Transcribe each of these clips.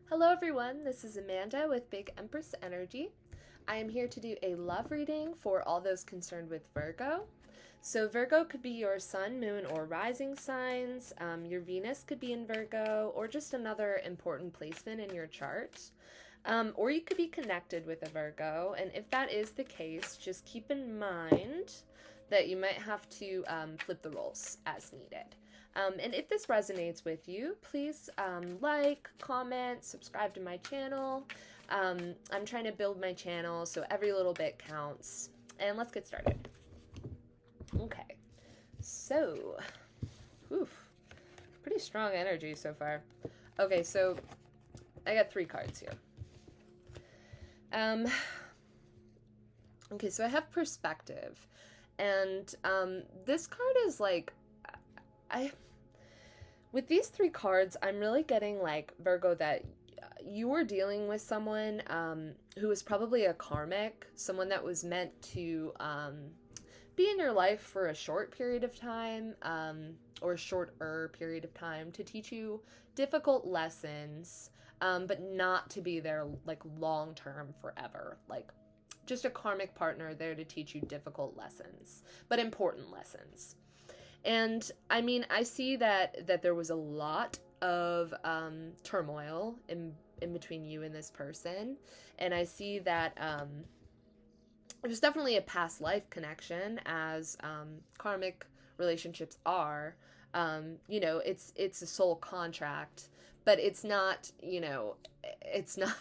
Hello everyone, this is Amanda with Big Empress Energy. I am here to do a love reading for all those concerned with Virgo. So Virgo could be your sun, moon, or rising signs. Your Venus could be in Virgo, or just another important placement in your chart. Or you could be connected with a Virgo, and if that is the case, just keep in mind that you might have to flip the roles as needed. And if this resonates with you, please like, comment, subscribe to my channel. I'm trying to build my channel, so every little bit counts. And let's get started. Okay, so, pretty strong energy so far. Okay, so I got 3 cards here. Okay, so I have perspective, and this card is like, with these 3 cards, I'm really getting like, Virgo, that you were dealing with someone who was probably a karmic, someone that was meant to be in your life for a short period of time, or a shorter period of time, to teach you difficult lessons, but not to be there like long term forever. Like, just a karmic partner there to teach you difficult lessons, but important lessons. And I mean, I see that there was a lot of turmoil in between you and this person, and I see that there's definitely a past life connection, as karmic relationships are. It's a soul contract, but it's not, it's not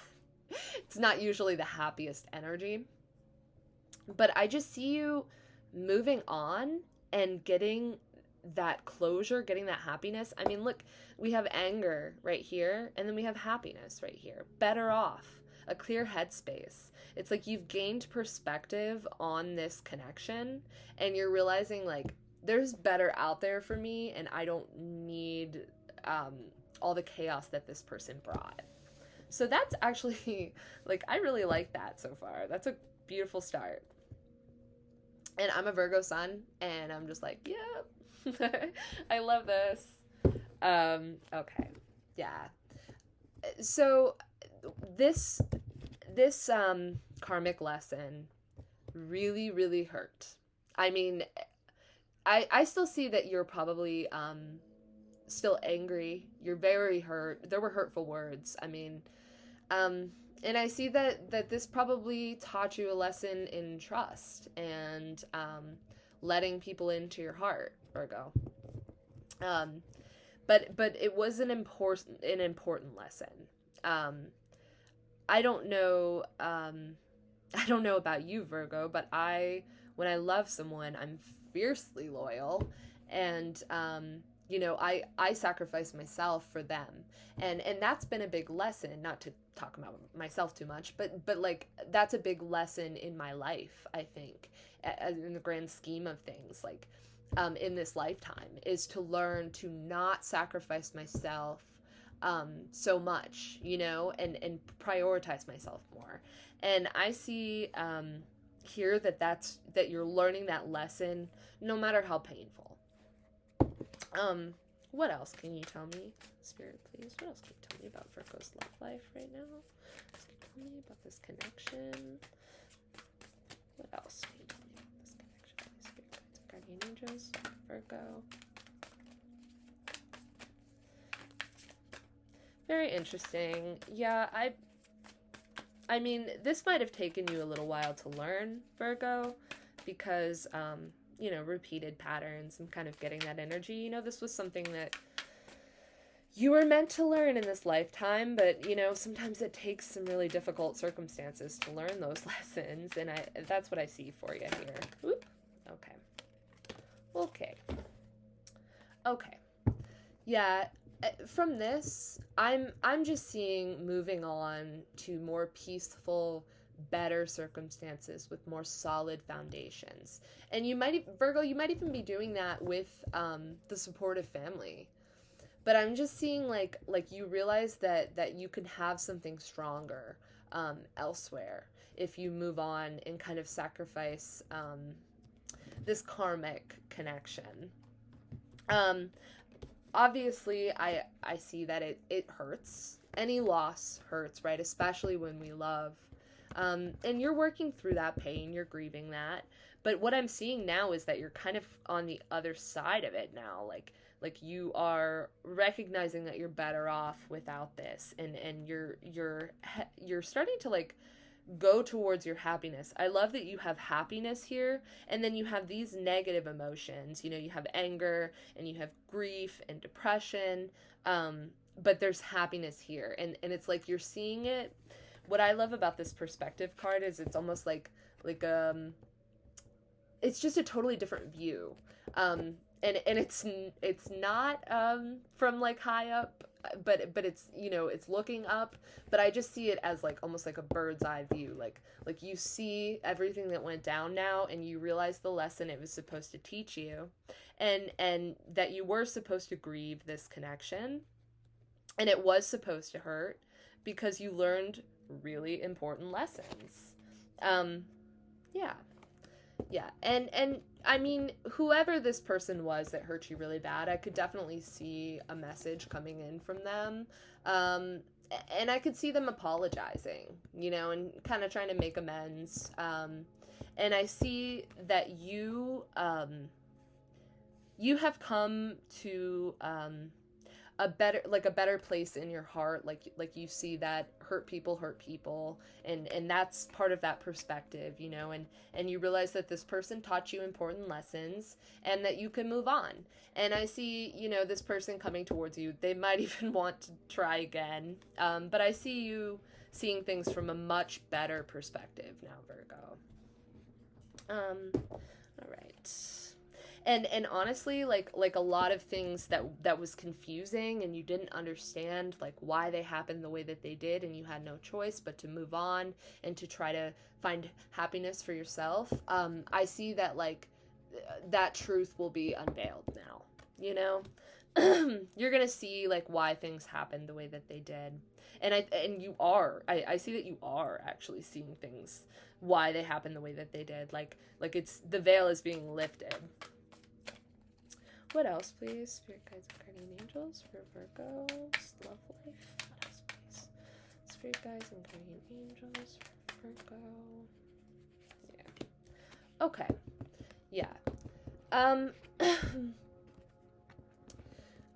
it's not usually the happiest energy. But I just see you moving on and getting that closure, getting that happiness. I mean, look, we have anger right here, and then we have happiness right here. Better off, a clear headspace. It's like you've gained perspective on this connection, and you're realizing, like, there's better out there for me, and I don't need all the chaos that this person brought. So that's actually, like, I really like that so far. That's a beautiful start. And I'm a Virgo sun, and I'm just like, yeah, I love this. Okay, yeah. So this karmic lesson really, really hurt. I mean, I still see that you're probably still angry. You're very hurt. There were hurtful words. I mean, and I see that this probably taught you a lesson in trust and letting people into your heart, Virgo. But it was an important lesson. I don't know. I don't know about you, Virgo, but when I love someone, I'm fiercely loyal, and I sacrifice myself for them, and that's been a big lesson. Not to talk about myself too much, but like, that's a big lesson in my life, I think, in the grand scheme of things, like, in this lifetime, is to learn to not sacrifice myself so much, and prioritize myself more. And I see here that you're learning that lesson, no matter how painful. What else can you tell me, Spirit, please? What else can you tell me about Virgo's love life right now? What else can you tell me about this connection? What else can you tell me about this connection? Spirit guides and guardian angels, Virgo. Very interesting. Yeah, I mean, this might have taken you a little while to learn, Virgo, because repeated patterns and kind of getting that energy. This was something that you were meant to learn in this lifetime, but sometimes it takes some really difficult circumstances to learn those lessons, and that's what I see for you here. Oop. Okay. Yeah, from this, I'm just seeing moving on to more peaceful, better circumstances with more solid foundations. And Virgo, you might even be doing that with the supportive family. But I'm just seeing like you realize that you can have something stronger elsewhere if you move on and kind of sacrifice this karmic connection. Um, Obviously, I see that it hurts. any loss hurts, right? Especially when we love. And you're working through that pain, you're grieving that. But what I'm seeing now is that you're kind of on the other side of it now. Like you are recognizing that you're better off without this, and you're starting to like go towards your happiness. I love that you have happiness here, and then you have these negative emotions. You know, you have anger, and you have grief and depression, but there's happiness here, and it's like you're seeing it. What I love about this perspective card is it's almost like it's just a totally different view, and it's not from like high up, but it's, you know, it's looking up, but I just see it as like almost like a bird's eye view, like you see everything that went down now, and you realize the lesson it was supposed to teach you, and that you were supposed to grieve this connection, and it was supposed to hurt because you learned really important lessons. Yeah. Yeah, and I mean, whoever this person was that hurt you really bad, I could definitely see a message coming in from them. And I could see them apologizing, you know, and kind of trying to make amends. And I see that you have come to a better place in your heart, like you see that hurt people, and that's part of that perspective, you know, and you realize that this person taught you important lessons and that you can move on. And I see, you know, this person coming towards you, they might even want to try again, but I see you seeing things from a much better perspective now, Virgo. All right. And honestly, like a lot of things that was confusing, and you didn't understand like why they happened the way that they did, and you had no choice but to move on and to try to find happiness for yourself. I see that like that truth will be unveiled now, you know. You're gonna see like why things happened the way that they did, and I see that you are actually seeing things why they happened the way that they did, like it's the veil is being lifted. What else, please? Spirit guides and guardian angels for Virgo's love life. What else, please? Spirit guides and guardian angels for Virgo. Yeah. Okay. Yeah.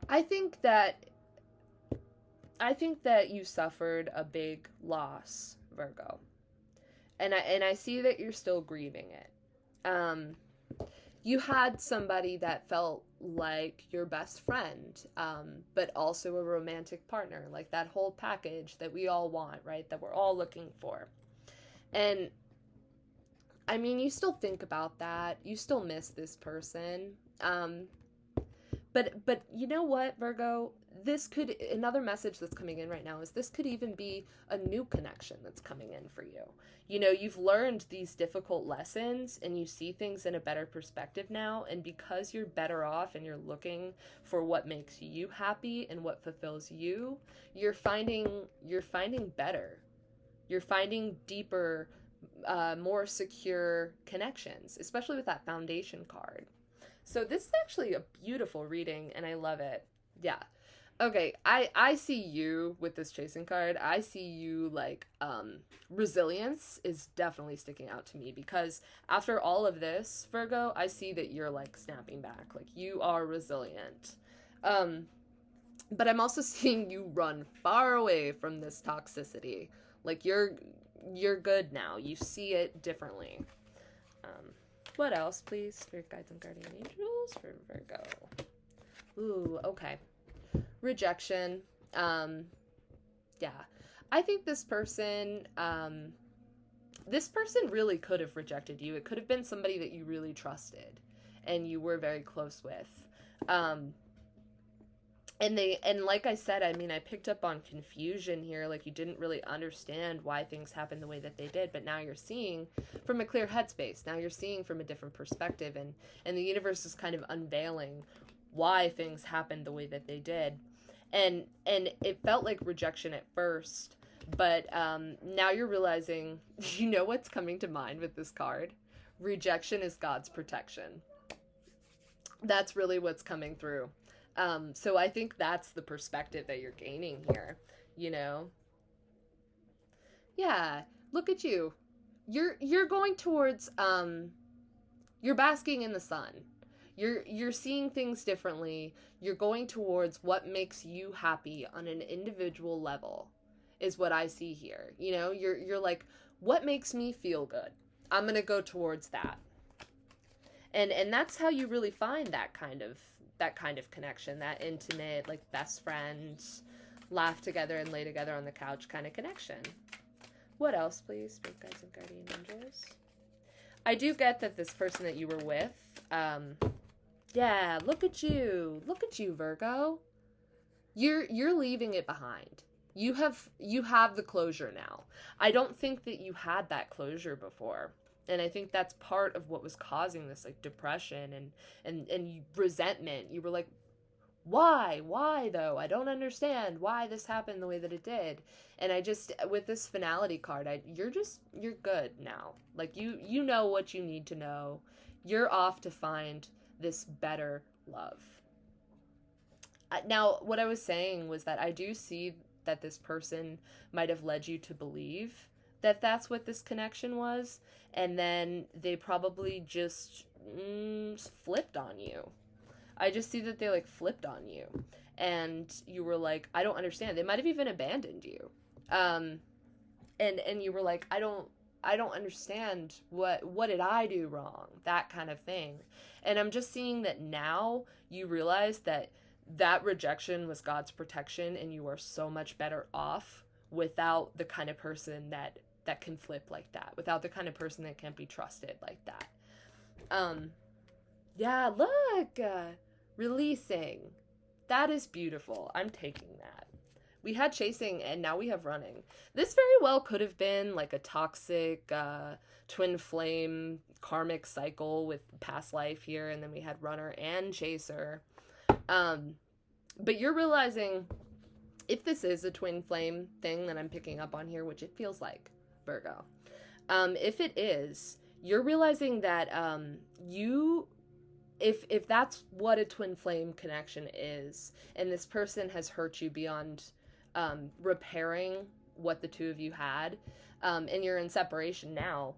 I think that you suffered a big loss, Virgo. And I see that you're still grieving it. You had somebody that felt like your best friend, but also a romantic partner, like that whole package that we all want, right? That we're all looking for. And I mean, you still think about that. You still miss this person. But you know what, Virgo? Another message that's coming in right now is this could even be a new connection that's coming in for you. You know, you've learned these difficult lessons and you see things in a better perspective now. And because you're better off and you're looking for what makes you happy and what fulfills you, you're finding better. You're finding deeper, more secure connections, especially with that foundation card. So this is actually a beautiful reading, and I love it. Yeah. Okay, I see you with this chasing card. I see you like resilience is definitely sticking out to me, because after all of this, Virgo, I see that you're like snapping back. Like you are resilient. But I'm also seeing you run far away from this toxicity. Like you're good now. You see it differently. What else, please? Spirit guides and guardian angels for Virgo. Ooh, okay. Rejection. Yeah. I think this person really could have rejected you. It could have been somebody that you really trusted and you were very close with. And like I said, I mean, I picked up on confusion here. Like you didn't really understand why things happened the way that they did, but now you're seeing from a clear headspace. Now you're seeing from a different perspective, and the universe is kind of unveiling why things happened the way that they did. And it felt like rejection at first, but now you're realizing, you know what's coming to mind with this card? Rejection is God's protection. That's really what's coming through. So I think that's the perspective that you're gaining here. you know? Yeah, look at you. You're going towards you're basking in the sun. You're seeing things differently. You're going towards what makes you happy on an individual level is what I see here. You know, you're like, what makes me feel good? I'm going to go towards that. And that's how you really find that kind of connection, that intimate, like best friends, laugh together and lay together on the couch kind of connection. What else, please? Spirit guides and guardian angels. I do get that this person that you were with, yeah, look at you. Look at you, Virgo. You're leaving it behind. You have the closure now. I don't think that you had that closure before. And I think that's part of what was causing this like depression and resentment. You were like, why though? I don't understand why this happened the way that it did. And I just, with this finality card, you're good now. Like you know what you need to know. You're off to find this better love. Now, what I was saying was that I do see that this person might have led you to believe that that's what this connection was, and then they probably just flipped on you. I just see that they like flipped on you, and you were like, I don't understand. They might have even abandoned you, and you were like, I don't understand, what did I do wrong, that kind of thing. And I'm just seeing that now you realize that rejection was God's protection, and you are so much better off without the kind of person that can flip like that, without the kind of person that can't be trusted like that. Yeah, look, releasing. That is beautiful. I'm taking that. We had chasing and now we have running. This very well could have been like a toxic twin flame karmic cycle with past life here, and then we had runner and chaser. But you're realizing, if this is a twin flame thing that I'm picking up on here, which it feels like, Virgo, if it is, you're realizing that if that's what a twin flame connection is, and this person has hurt you beyond repairing what the two of you had, and you're in separation now,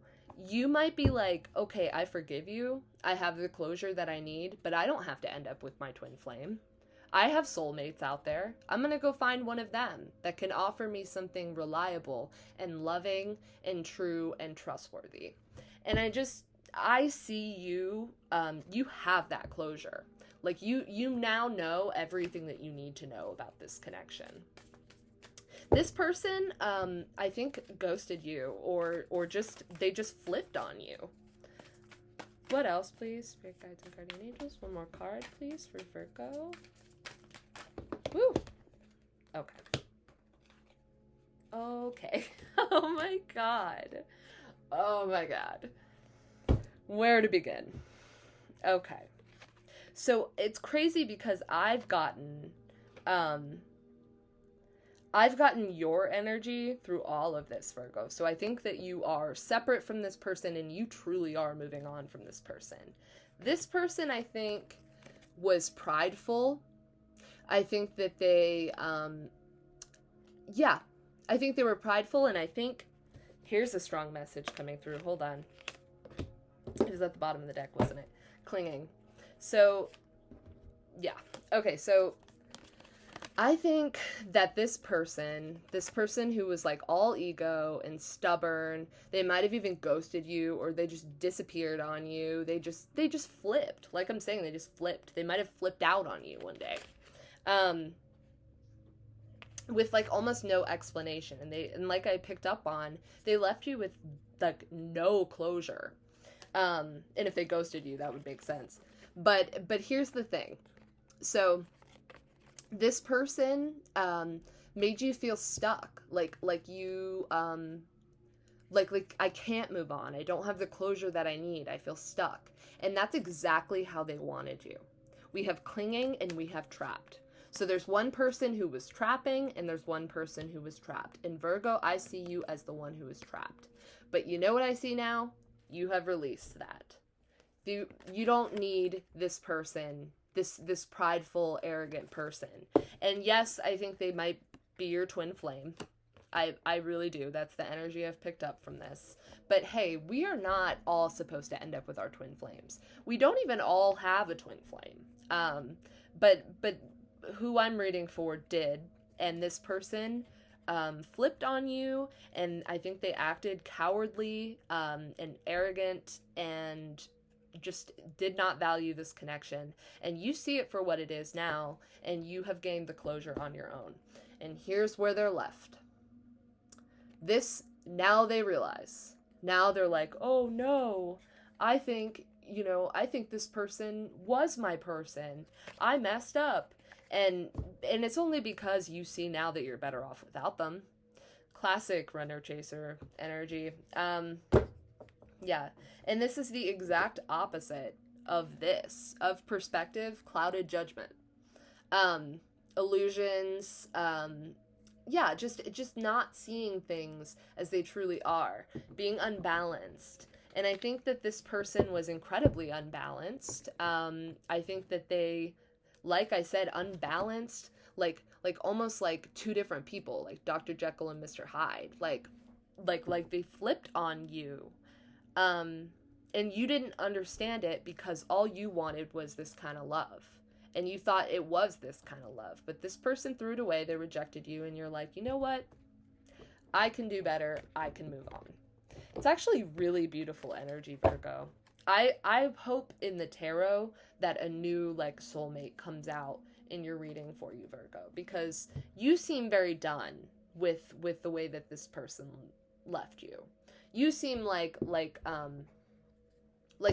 you might be like, okay, I forgive you, I have the closure that I need, but I don't have to end up with my twin flame. I have soulmates out there. I'm going to go find one of them that can offer me something reliable and loving and true and trustworthy. And I see you, you have that closure. Like you now know everything that you need to know about this connection. This person, I think ghosted you or they just flipped on you. What else, please? Spirit guides and guardian angels. One more card, please, for Virgo. Woo! Okay. Okay. Oh my god. Oh my god. Where to begin? Okay. So it's crazy because I've gotten your energy through all of this, Virgo. So I think that you are separate from this person and you truly are moving on from this person. This person, I think, was prideful. I think that they, I think they were prideful, and I think, here's a strong message coming through. Hold on. It was at the bottom of the deck, wasn't it? Clinging. So, yeah. Okay, so I think that this person who was like all ego and stubborn, they might have even ghosted you, or they just disappeared on you. They just flipped. Like I'm saying, they just flipped. They might have flipped out on you one day. With like almost no explanation, and like I picked up on, they left you with like no closure. And if they ghosted you, that would make sense. But here's the thing. So this person made you feel stuck, like you like I can't move on. I don't have the closure that I need. I feel stuck. And that's exactly how they wanted you. We have clinging and we have trapped. So there's one person who was trapping and there's one person who was trapped. In Virgo, I see you as the one who was trapped. But you know what I see now? You have released that. You don't need this person, this prideful, arrogant person. And yes, I think they might be your twin flame. I really do. That's the energy I've picked up from this. But hey, we are not all supposed to end up with our twin flames. We don't even all have a twin flame. But who I'm reading for did, and this person flipped on you, and I think they acted cowardly and arrogant and just did not value this connection. And you see it for what it is now, and you have gained the closure on your own. And here's where they're left. This, now they realize. Now they're like, oh no, I think this person was my person. I messed up. And it's only because you see now that you're better off without them. Classic runner chaser energy. Yeah. And this is the exact opposite of this, of perspective, clouded judgment. Illusions, yeah, just not seeing things as they truly are, being unbalanced. And I think that this person was incredibly unbalanced. I think that they, like I said, unbalanced, like almost like two different people, like Dr. Jekyll and Mr. Hyde, like they flipped on you. And you didn't understand it because all you wanted was this kind of love. And you thought it was this kind of love. But this person threw it away. They rejected you. And you're like, you know what? I can do better. I can move on. It's actually really beautiful energy, Virgo. I hope in the tarot that a new, like, soulmate comes out in your reading for you, Virgo. Because you seem very done with the way that this person left you. You seem like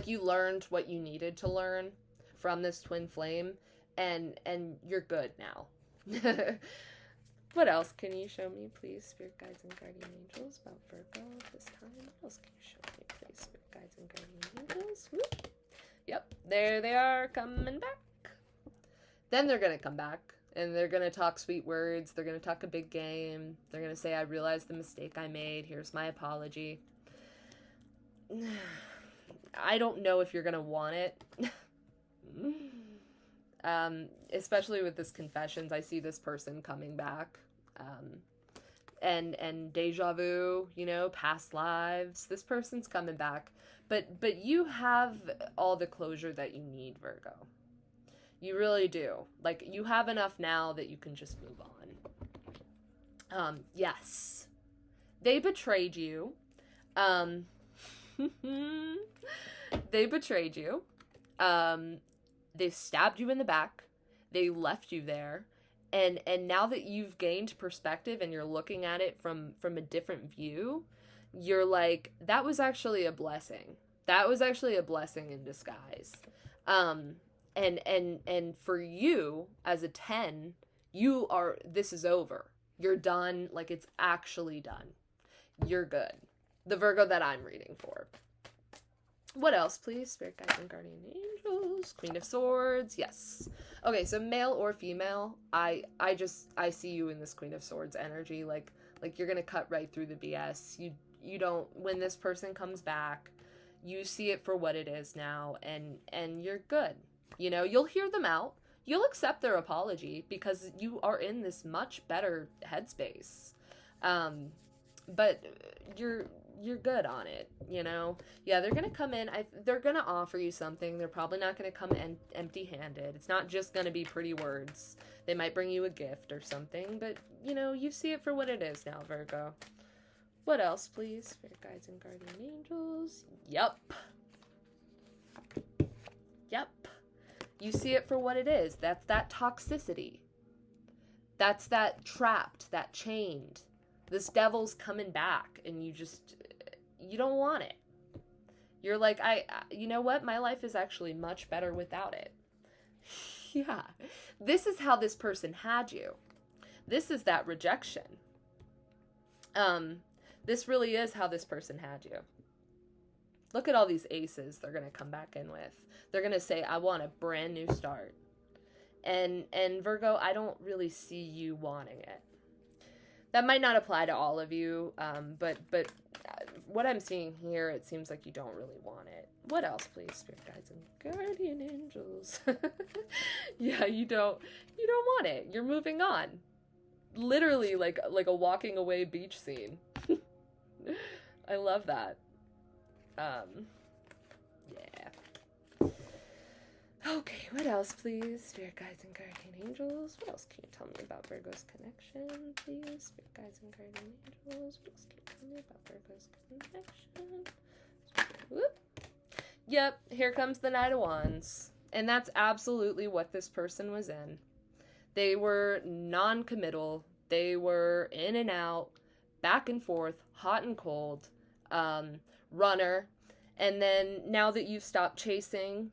you learned what you needed to learn from this twin flame, and you're good now. What else can you show me, please, spirit guides and guardian angels, about Virgo this time? What else can you show me, please, spirit guides and guardian angels? Whoop. Yep, there they are, coming back. Then they're gonna come back, and they're gonna talk sweet words. They're gonna talk a big game. They're gonna say, I realized the mistake I made. Here's my apology. I don't know if you're gonna want it. Especially with this confessions, I see this person coming back, and deja vu, past lives. This person's coming back, but you have all the closure that you need, Virgo. You really do. Like, you have enough now that you can just move on. Yes, they betrayed you. They betrayed you. They stabbed you in the back. They left you there. And now that you've gained perspective and you're looking at it from a different view, you're like, that was actually a blessing. That was actually a blessing in disguise. And for you as a 10, this is over. You're done. Like, it's actually done. You're good. The Virgo that I'm reading for. What else, please? Spirit guides and guardian angels. Queen of Swords. Yes. Okay, so male or female, I see you in this Queen of Swords energy. Like you're gonna cut right through the BS. You don't, when this person comes back, you see it for what it is now, and you're good. You'll hear them out. You'll accept their apology because you are in this much better headspace. But you're good on it, Yeah, they're gonna come in. They're gonna offer you something. They're probably not gonna come empty-handed. It's not just gonna be pretty words. They might bring you a gift or something, but you see it for what it is now, Virgo. What else, please? Spirit guides and guardian angels. Yep. You see it for what it is. That's that toxicity. That's that trapped, that chained. This devil's coming back, and you don't want it. You're like, you know what? My life is actually much better without it. Yeah. This is how this person had you. This is that rejection. This really is how this person had you. Look at all these aces they're going to come back in with. They're going to say, I want a brand new start. And Virgo, I don't really see you wanting it. That might not apply to all of you, but what I'm seeing here, it seems like you don't really want it. What else, please? Spirit guides and guardian angels. Yeah, you don't want it. You're moving on. literally like a walking away beach scene. I love that. Yeah. Okay, what else, please? Spirit guides and guardian angels. What else can you tell me about Virgo's connection, please? Spirit guides and guardian angels. What else can you tell me about Virgo's connection? Whoop. Yep, here comes the Knight of Wands. And that's absolutely what this person was in. They were non-committal. They were in and out, back and forth, hot and cold, runner. And then now that you've stopped chasing,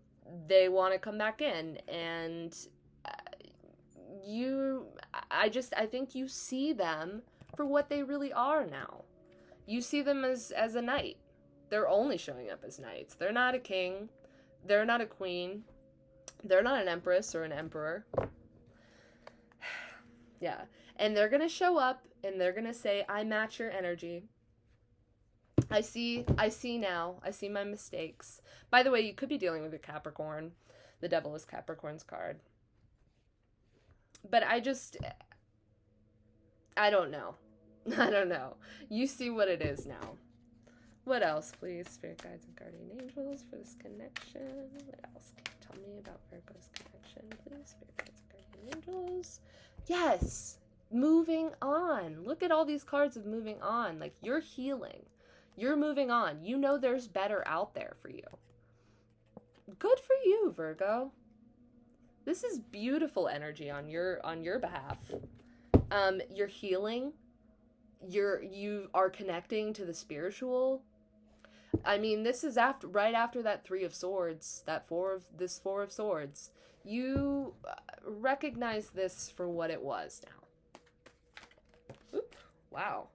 they want to come back in. And I think you see them for what they really are now. You see them as a knight. They're only showing up as knights. They're not a king. They're not a queen. They're not an empress or an emperor. Yeah. And they're going to show up and they're going to say, I match your energy. I see now. I see my mistakes. By the way, you could be dealing with a Capricorn. The Devil is Capricorn's card. But I don't know. I don't know. You see what it is now. What else, please? Spirit guides and guardian angels for this connection. What else can you tell me about Virgo's connection, please? Spirit guides and guardian angels. Yes! Moving on. Look at all these cards of moving on. Like, you're healing. You're moving on. You know there's better out there for you. Good for you, Virgo. This is beautiful energy on your behalf. You're healing. You are connecting to the spiritual. I mean, this is right after that Three of Swords, Four of Swords. You recognize this for what it was now. Oop, wow.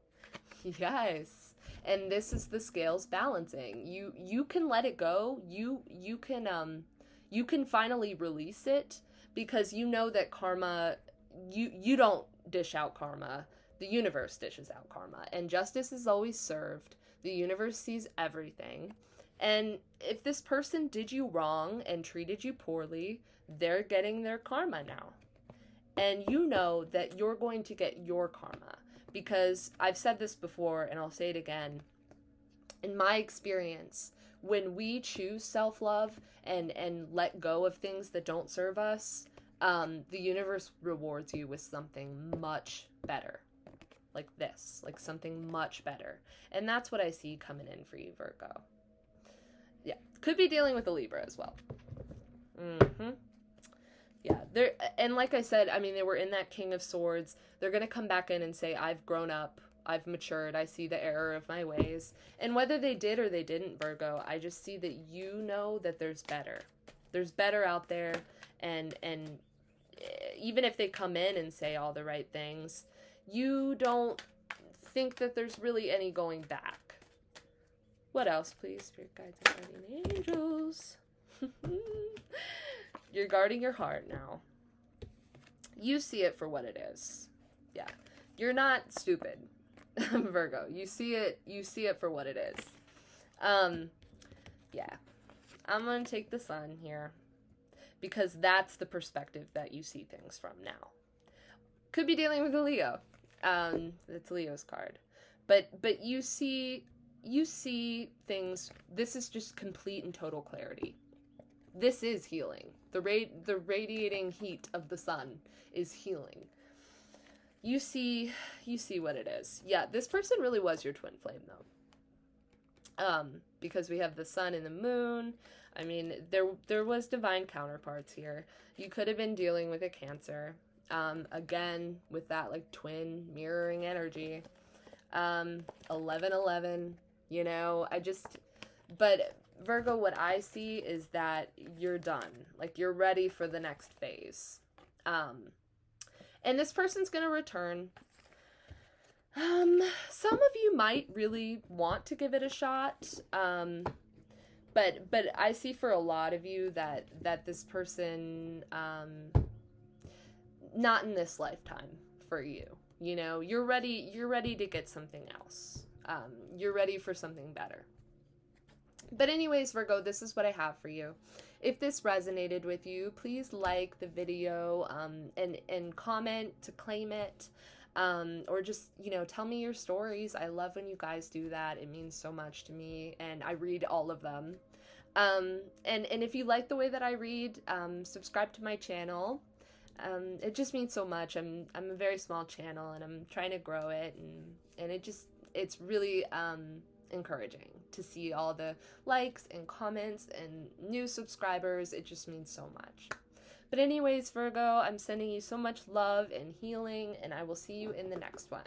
Yes. And this is the scales balancing. You can let it go. You can finally release it because you know that karma, you don't dish out karma. The universe dishes out karma, and justice is always served. The universe sees everything. And if this person did you wrong and treated you poorly, they're getting their karma now. And you know that you're going to get your karma. Because I've said this before, and I'll say it again. In my experience, when we choose self-love and let go of things that don't serve us, the universe rewards you with something much better. Like this, like something much better. And that's what I see coming in for you, Virgo. Yeah, could be dealing with a Libra as well. Yeah, and like I said, I mean, they were in that King of Swords. They're going to come back in and say, I've grown up, I've matured, I see the error of my ways. And whether they did or they didn't, Virgo, I just see that you know that there's better. There's better out there, and even if they come in and say all the right things, you don't think that there's really any going back. What else, please? Spirit guides and guardian angels. You're guarding your heart now. You see it for what it is. Yeah. You're not stupid, Virgo. You see it for what it is. Yeah. I'm going to take the Sun here because that's the perspective that you see things from now. Could be dealing with a Leo. It's Leo's card. But you see things. This is just complete and total clarity. This is healing. The radiating heat of the sun is healing. You see what it is. Yeah, this person really was your twin flame though. Because we have the sun and the moon. I mean, there was divine counterparts here. You could have been dealing with a Cancer. Again, with that like twin mirroring energy. 11-11, you know, but Virgo, what I see is that you're done. Like, you're ready for the next phase. And this person's gonna return. Some of you might really want to give it a shot. But I see for a lot of you that this person, not in this lifetime for you. You know, you're ready to get something else. You're ready for something better. But anyways, Virgo, this is what I have for you. If this resonated with you, please like the video and comment to claim it. or just, you know, tell me your stories. I love when you guys do that. It means so much to me, and I read all of them. And if you like the way that I read, subscribe to my channel. It just means so much. I'm a very small channel, and I'm trying to grow it, and it's really encouraging to see all the likes and comments and new subscribers. It just means so much. But anyways, Virgo, I'm sending you so much love and healing, and I will see you in the next one.